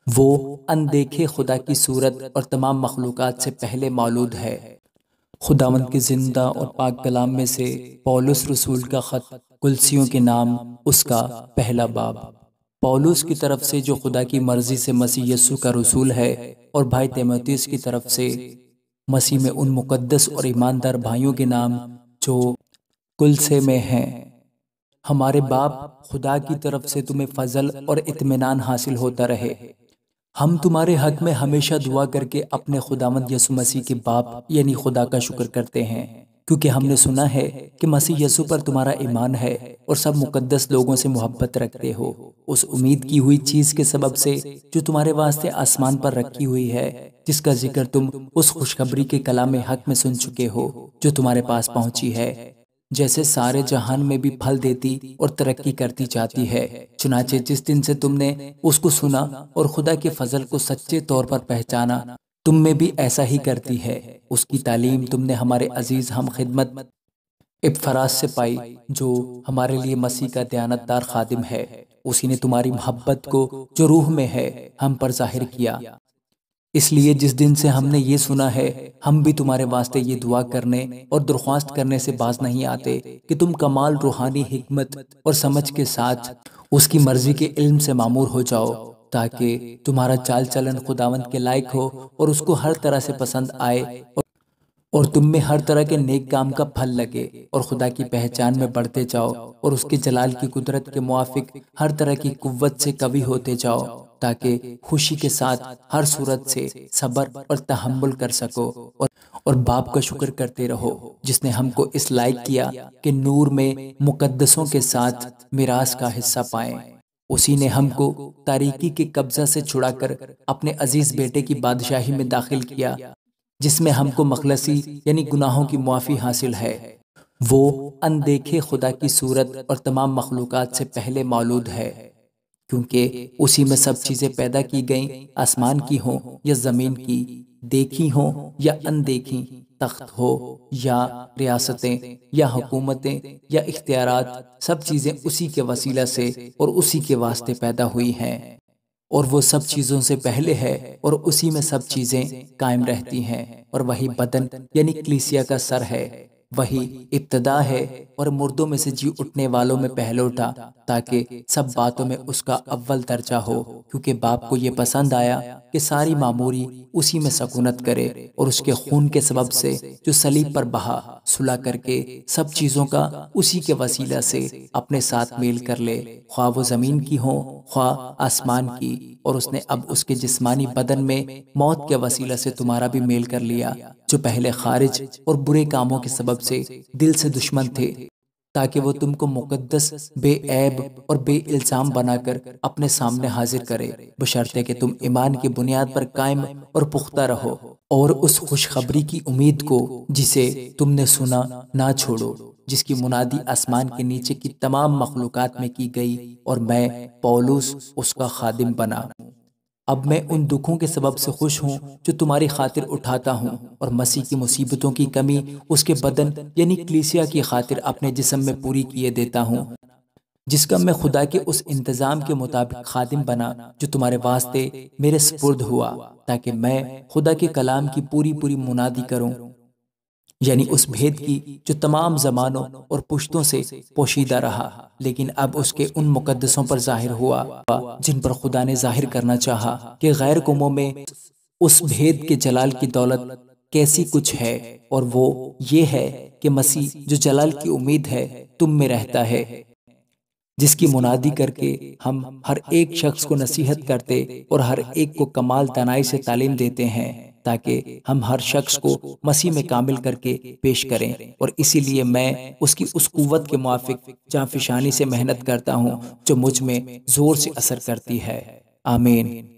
وہ اندیکھے خدا کی صورت اور تمام مخلوقات سے پہلے مولود ہے۔ خداوند کے زندہ اور پاک کلام میں سے پولس رسول کا خط کلسیوں کے نام، اس کا پہلا باب۔ پولس کی طرف سے جو خدا کی مرضی سے مسیح یسوع کا رسول ہے، اور بھائی تیموتھیوس کی طرف سے مسیح میں ان مقدس اور ایماندار بھائیوں کے نام جو کلسے میں ہیں۔ ہمارے باپ خدا کی طرف سے تمہیں فضل اور اطمینان حاصل ہوتا رہے۔ ہم تمہارے حق میں ہمیشہ دعا کر کے اپنے خداوند یسوع مسیح کے باپ یعنی خدا کا شکر کرتے ہیں، کیونکہ ہم نے سنا ہے کہ مسیح یسوع پر تمہارا ایمان ہے اور سب مقدس لوگوں سے محبت رکھتے ہو، اس امید کی ہوئی چیز کے سبب سے جو تمہارے واسطے آسمان پر رکھی ہوئی ہے، جس کا ذکر تم اس خوشخبری کے کلام حق میں سن چکے ہو جو تمہارے پاس پہنچی ہے، جیسے سارے جہان میں بھی پھل دیتی اور ترقی کرتی جاتی ہے۔ چنانچہ جس دن سے تم نے اس کو سنا اور خدا کے فضل کو سچے طور پر پہچانا، تم میں بھی ایسا ہی کرتی ہے۔ اس کی تعلیم تم نے ہمارے عزیز ہم خدمت ابفراس سے پائی، جو ہمارے لیے مسیح کا دیانتدار خادم ہے۔ اسی نے تمہاری محبت کو جو روح میں ہے ہم پر ظاہر کیا۔ اس لیے جس دن سے ہم نے یہ سنا ہے، ہم بھی تمہارے واسطے یہ دعا کرنے اور درخواست کرنے سے باز نہیں آتے کہ تم کمال روحانی حکمت اور سمجھ کے ساتھ اس کی مرضی کے علم سے معمور ہو جاؤ، تاکہ تمہارا چال چلن خداوند کے لائق ہو اور اس کو ہر طرح سے پسند آئے، اور تم میں ہر طرح کے نیک کام کا پھل لگے، اور خدا کی پہچان میں بڑھتے جاؤ، اور اس کے جلال کی قدرت کے موافق ہر طرح کی قوت سے قوی ہوتے جاؤ، تاکہ خوشی کے ساتھ ہر صورت سے صبر اور تحمل کر سکو، اور باپ کا شکر کرتے رہو، جس نے ہم کو اس لائق کیا کہ نور میں مقدسوں کے ساتھ میراث کا حصہ پائیں۔ اسی نے ہم کو تاریکی کے قبضہ سے چھڑا کر اپنے عزیز بیٹے کی بادشاہی میں داخل کیا، جس میں ہم کو مخلصی یعنی گناہوں کی معافی حاصل ہے۔ وہ اندیکھے خدا کی صورت اور تمام مخلوقات سے پہلے مولود ہے، کیونکہ اسی میں سب چیزیں پیدا کی گئیں، آسمان کی ہوں یا زمین کی، دیکھی ہوں یا اندیکھی، تخت ہو یا ریاستیں یا حکومتیں یا اختیارات، سب چیزیں اسی کے وسیلہ سے اور اسی کے واسطے پیدا ہوئی ہیں، اور وہ سب چیزوں سے پہلے ہے اور اسی میں سب چیزیں قائم رہتی ہیں، اور وہی بدن یعنی کلیسیا کا سر ہے، وہی ابتدا ہے اور مردوں میں سے جی اٹھنے والوں میں پہلوٹا، تاکہ سب باتوں میں اس کا اول درجہ ہو، کیونکہ باپ کو یہ پسند آیا کہ ساری معموری اسی میں سکونت کرے، اور اس کے خون کے سبب سے جو صلیب پر بہا صلح کر کے سب چیزوں کا اسی کے وسیلہ سے اپنے ساتھ میل کر لے، خواہ وہ زمین کی ہو خواہ آسمان کی، اور اس نے اب اس کے جسمانی بدن میں موت کے وسیلہ سے تمہارا بھی میل کر لیا، جو پہلے خارج اور برے کاموں کے سبب سے دل سے دشمن تھے، تاکہ وہ تم کو مقدس، بے عیب اور بے الزام بنا کر اپنے سامنے حاضر کرے، بشرطے کہ تم ایمان کی بنیاد پر قائم اور پختہ رہو، اور اس خوشخبری کی امید کو جسے تم نے سنا نہ چھوڑو، جس کی منادی آسمان کے نیچے کی تمام مخلوقات میں کی گئی، اور میں پولس اس کا خادم بنا۔ اب میں ان دکھوں کے سبب سے خوش ہوں جو تمہاری خاطر اٹھاتا ہوں، اور مسیح کی مصیبتوں کی کمی اس کے بدن یعنی کلیسیا کی خاطر اپنے جسم میں پوری کیے دیتا ہوں، جس کا میں خدا کے اس انتظام کے مطابق خادم بنا جو تمہارے واسطے میرے سپرد ہوا، تاکہ میں خدا کے کلام کی پوری منادی کروں، یعنی اس بھید کی جو تمام زمانوں اور پشتوں سے پوشیدہ رہا، لیکن اب اس کے ان مقدسوں پر ظاہر ہوا جن پر خدا نے ظاہر کرنا چاہا کہ غیر قوموں میں اس بھید کے جلال کی دولت کیسی کچھ ہے، اور وہ یہ ہے کہ مسیح جو جلال کی امید ہے تم میں رہتا ہے، جس کی منادی کر کے ہم ہر ایک شخص کو نصیحت کرتے اور ہر ایک کو کمال دانائی سے تعلیم دیتے ہیں، تاکہ ہم ہر شخص کو مسیح میں کامل کر کے پیش کریں، اور اسی لیے میں اس کی اس قوت کے موافق جانفشانی سے محنت کرتا ہوں جو مجھ میں زور سے اثر کرتی ہے۔ آمین۔